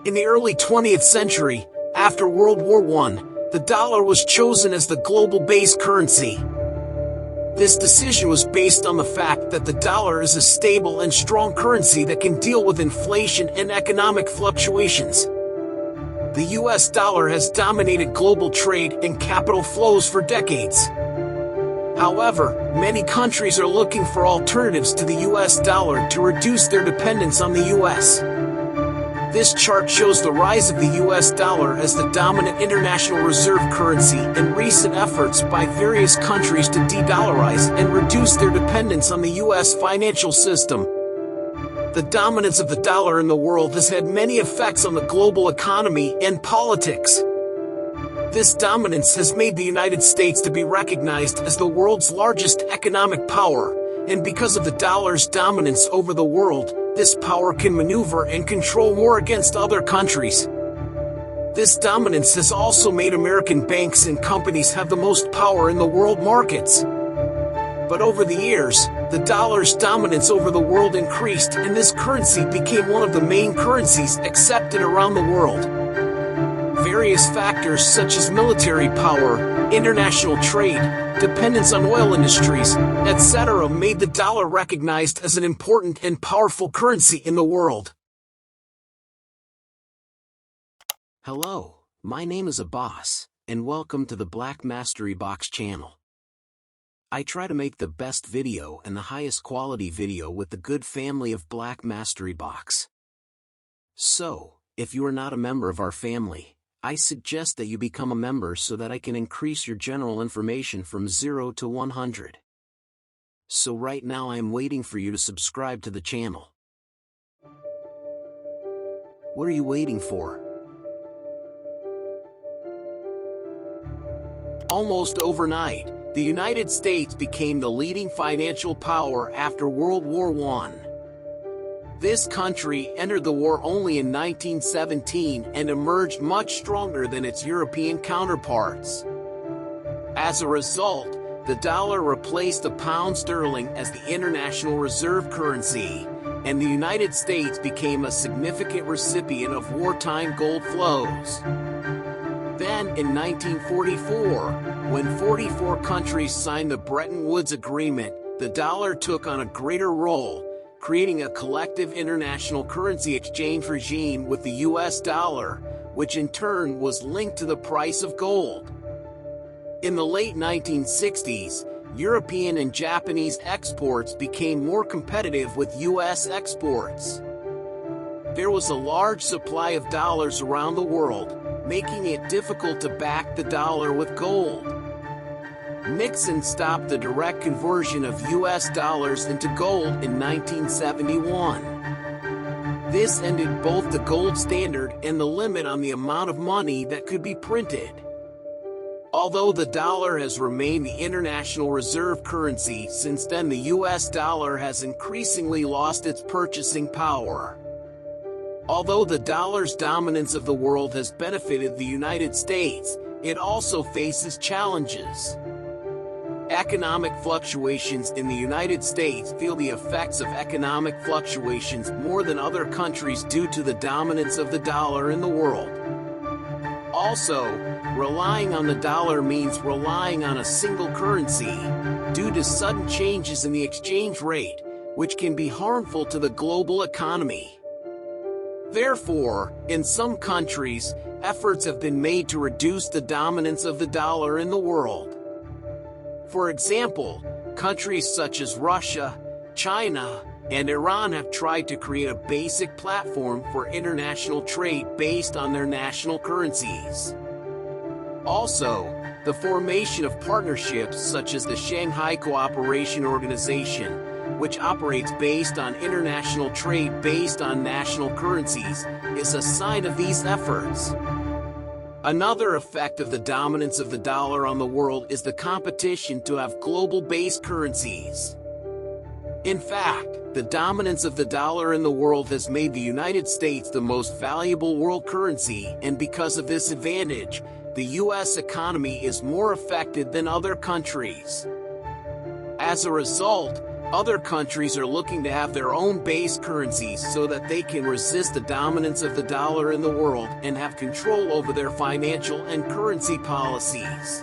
In the early 20th century, after World War I, the dollar was chosen as the global base currency. This decision was based on the fact that the dollar is a stable and strong currency that can deal with inflation and economic fluctuations. The US dollar has dominated global trade and capital flows for decades. However, many countries are looking for alternatives to the US dollar to reduce their dependence on the US. This chart shows the rise of the US dollar as the dominant international reserve currency and recent efforts by various countries to de-dollarize and reduce their dependence on the US financial system. The dominance of the dollar in the world has had many effects on the global economy and politics. This dominance has made the United States to be recognized as the world's largest economic power, and because of the dollar's dominance over the world, this power can maneuver and control war against other countries. This dominance has also made American banks and companies have the most power in the world markets. But over the years, the dollar's dominance over the world increased, and this currency became one of the main currencies accepted around the world. Various factors such as military power, international trade, dependence on oil industries, etc. made the dollar recognized as an important and powerful currency in the world. Hello, my name is Abbas, and welcome to the Black Mastery Box channel. I try to make the best video and the highest quality video with the good family of Black Mastery Box. So, if you are not a member of our family, I suggest that you become a member so that I can increase your general information from 0 to 100. So right now I am waiting for you to subscribe to the channel. What are you waiting for? Almost overnight, the United States became the leading financial power after World War I. This country entered the war only in 1917 and emerged much stronger than its European counterparts. As a result, the dollar replaced the pound sterling as the international reserve currency, and the United States became a significant recipient of wartime gold flows. Then, in 1944, when 44 countries signed the Bretton Woods Agreement, the dollar took on a greater role, creating a collective international currency exchange regime with the US dollar, which in turn was linked to the price of gold. In the late 1960s, European and Japanese exports became more competitive with US exports. There was a large supply of dollars around the world, making it difficult to back the dollar with gold. Nixon stopped the direct conversion of US dollars into gold in 1971. This ended both the gold standard and the limit on the amount of money that could be printed. Although the dollar has remained the international reserve currency since then, the US dollar has increasingly lost its purchasing power. Although the dollar's dominance of the world has benefited the United States, it also faces challenges. Economic fluctuations in the United States feel the effects of economic fluctuations more than other countries due to the dominance of the dollar in the world. Also, relying on the dollar means relying on a single currency, due to sudden changes in the exchange rate, which can be harmful to the global economy. Therefore, in some countries, efforts have been made to reduce the dominance of the dollar in the world. For example, countries such as Russia, China, and Iran have tried to create a basic platform for international trade based on their national currencies. Also, the formation of partnerships such as the Shanghai Cooperation Organization, which operates based on international trade based on national currencies, is a sign of these efforts. Another effect of the dominance of the dollar on the world is the competition to have global-based currencies. In fact, the dominance of the dollar in the world has made the United States the most valuable world currency, and because of this advantage, the U.S. economy is more affected than other countries. As a result, Other countries are looking to have their own base currencies so that they can resist the dominance of the dollar in the world and have control over their financial and currency policies.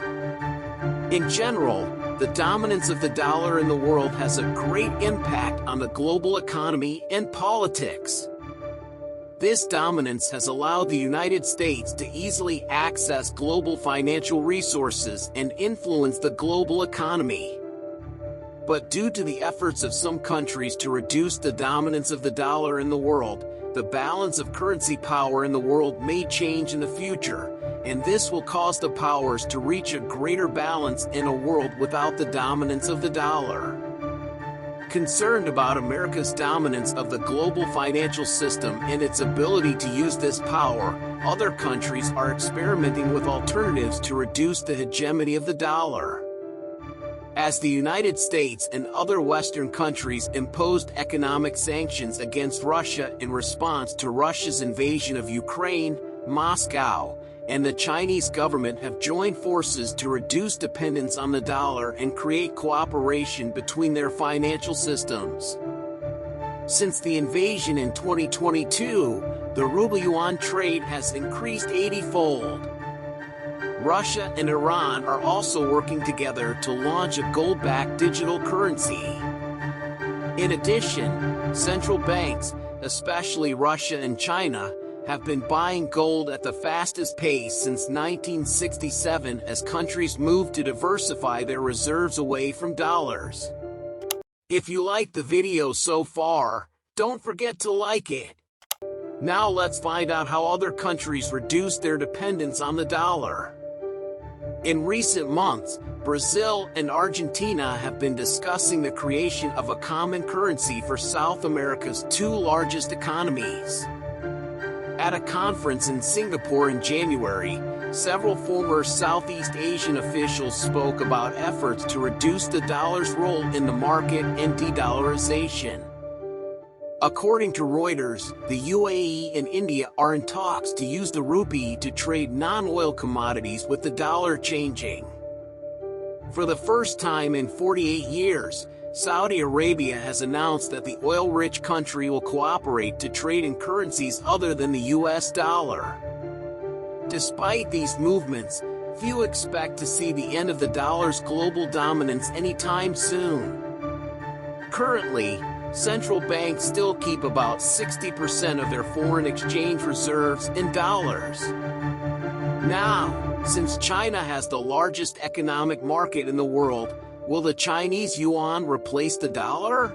In general, the dominance of the dollar in the world has a great impact on the global economy and politics. This dominance has allowed the United States to easily access global financial resources and influence the global economy. But due to the efforts of some countries to reduce the dominance of the dollar in the world, the balance of currency power in the world may change in the future, and this will cause the powers to reach a greater balance in a world without the dominance of the dollar. Concerned about America's dominance of the global financial system and its ability to use this power, other countries are experimenting with alternatives to reduce the hegemony of the dollar. As the United States and other Western countries imposed economic sanctions against Russia in response to Russia's invasion of Ukraine, Moscow and the Chinese government have joined forces to reduce dependence on the dollar and create cooperation between their financial systems. Since the invasion in 2022, the ruble-yuan trade has increased 80-fold. Russia and Iran are also working together to launch a gold-backed digital currency. In addition, central banks, especially Russia and China, have been buying gold at the fastest pace since 1967 as countries move to diversify their reserves away from dollars. If you liked the video so far, don't forget to like it. Now let's find out how other countries reduce their dependence on the dollar. In recent months, Brazil and Argentina have been discussing the creation of a common currency for South America's two largest economies. At a conference in Singapore in January, several former Southeast Asian officials spoke about efforts to reduce the dollar's role in the market and de-dollarization. According to Reuters, the UAE and India are in talks to use the rupee to trade non-oil commodities with the dollar changing. For the first time in 48 years, Saudi Arabia has announced that the oil-rich country will cooperate to trade in currencies other than the US dollar. Despite these movements, few expect to see the end of the dollar's global dominance anytime soon. Currently, central banks still keep about 60% of their foreign exchange reserves in dollars. Now, since China has the largest economic market in the world, will the Chinese yuan replace the dollar?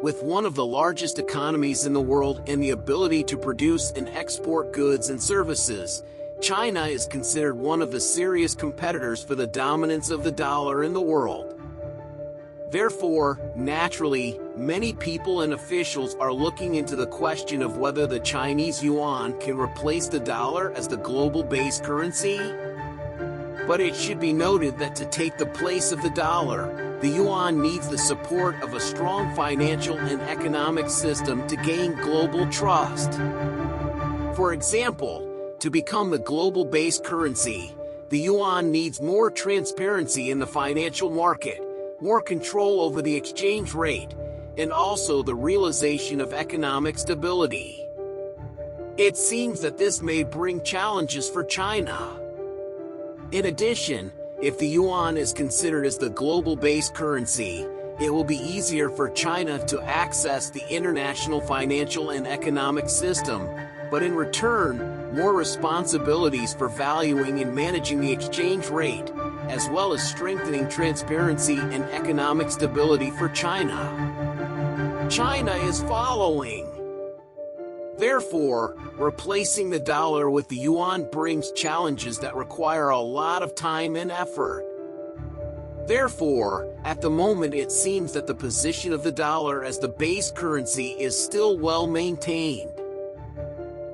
With one of the largest economies in the world and the ability to produce and export goods and services, China is considered one of the serious competitors for the dominance of the dollar in the world. Therefore, naturally, many people and officials are looking into the question of whether the Chinese yuan can replace the dollar as the global base currency. But it should be noted that to take the place of the dollar, the yuan needs the support of a strong financial and economic system to gain global trust. For example, to become the global base currency, the yuan needs more transparency in the financial market, more control over the exchange rate, and also the realization of economic stability. It seems that this may bring challenges for China. In addition, if the yuan is considered as the global base currency, it will be easier for China to access the international financial and economic system, but in return, more responsibilities for valuing and managing the exchange rate, as well as strengthening transparency and economic stability for China. China is following. Therefore, replacing the dollar with the yuan brings challenges that require a lot of time and effort. Therefore, at the moment it seems that the position of the dollar as the base currency is still well maintained.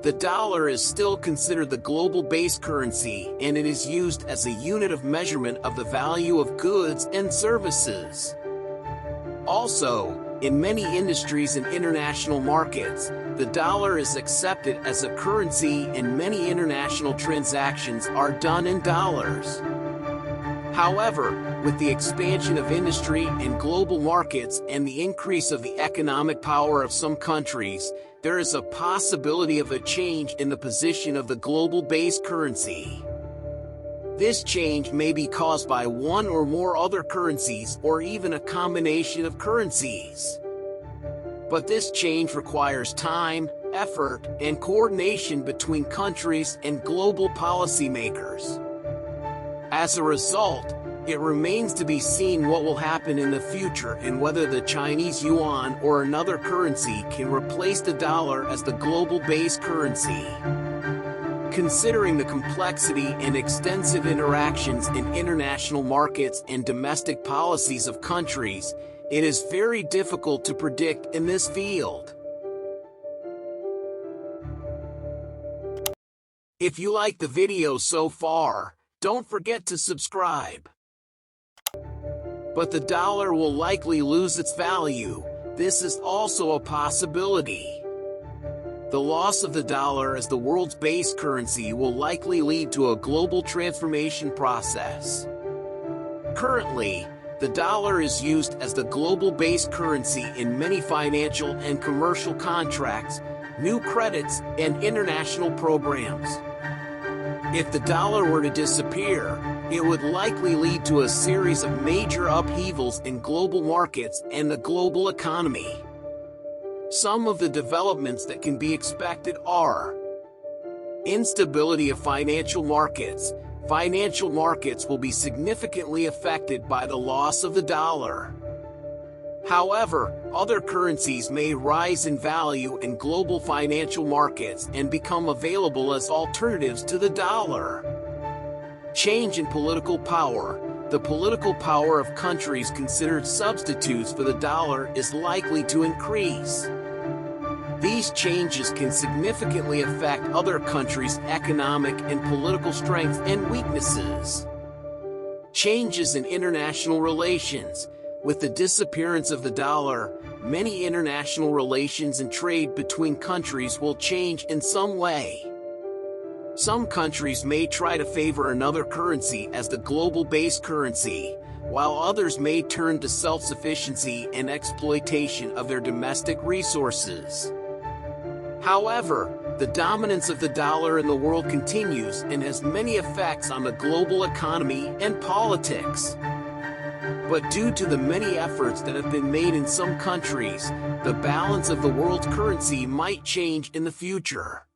The dollar is still considered the global base currency, and it is used as a unit of measurement of the value of goods and services. Also, in many industries and international markets, the dollar is accepted as a currency and many international transactions are done in dollars. However, with the expansion of industry and global markets and the increase of the economic power of some countries, there is a possibility of a change in the position of the global base currency. This change may be caused by one or more other currencies or even a combination of currencies. But this change requires time, effort, and coordination between countries and global policymakers. As a result, it remains to be seen what will happen in the future and whether the Chinese yuan or another currency can replace the dollar as the global base currency. Considering the complexity and extensive interactions in international markets and domestic policies of countries, it is very difficult to predict in this field. If you like the video so far, don't forget to subscribe. But the dollar will likely lose its value. This is also a possibility. The loss of the dollar as the world's base currency will likely lead to a global transformation process. Currently, the dollar is used as the global base currency in many financial and commercial contracts, new credits, and international programs. If the dollar were to disappear, it would likely lead to a series of major upheavals in global markets and the global economy. Some of the developments that can be expected are instability of financial markets. Financial markets will be significantly affected by the loss of the dollar. However, other currencies may rise in value in global financial markets and become available as alternatives to the dollar. Change in political power. The political power of countries considered substitutes for the dollar is likely to increase. These changes can significantly affect other countries' economic and political strengths and weaknesses. Changes in international relations. With the disappearance of the dollar, many international relations and trade between countries will change in some way. Some countries may try to favor another currency as the global base currency, while others may turn to self-sufficiency and exploitation of their domestic resources. However, the dominance of the dollar in the world continues and has many effects on the global economy and politics. But due to the many efforts that have been made in some countries, the balance of the world's currency might change in the future.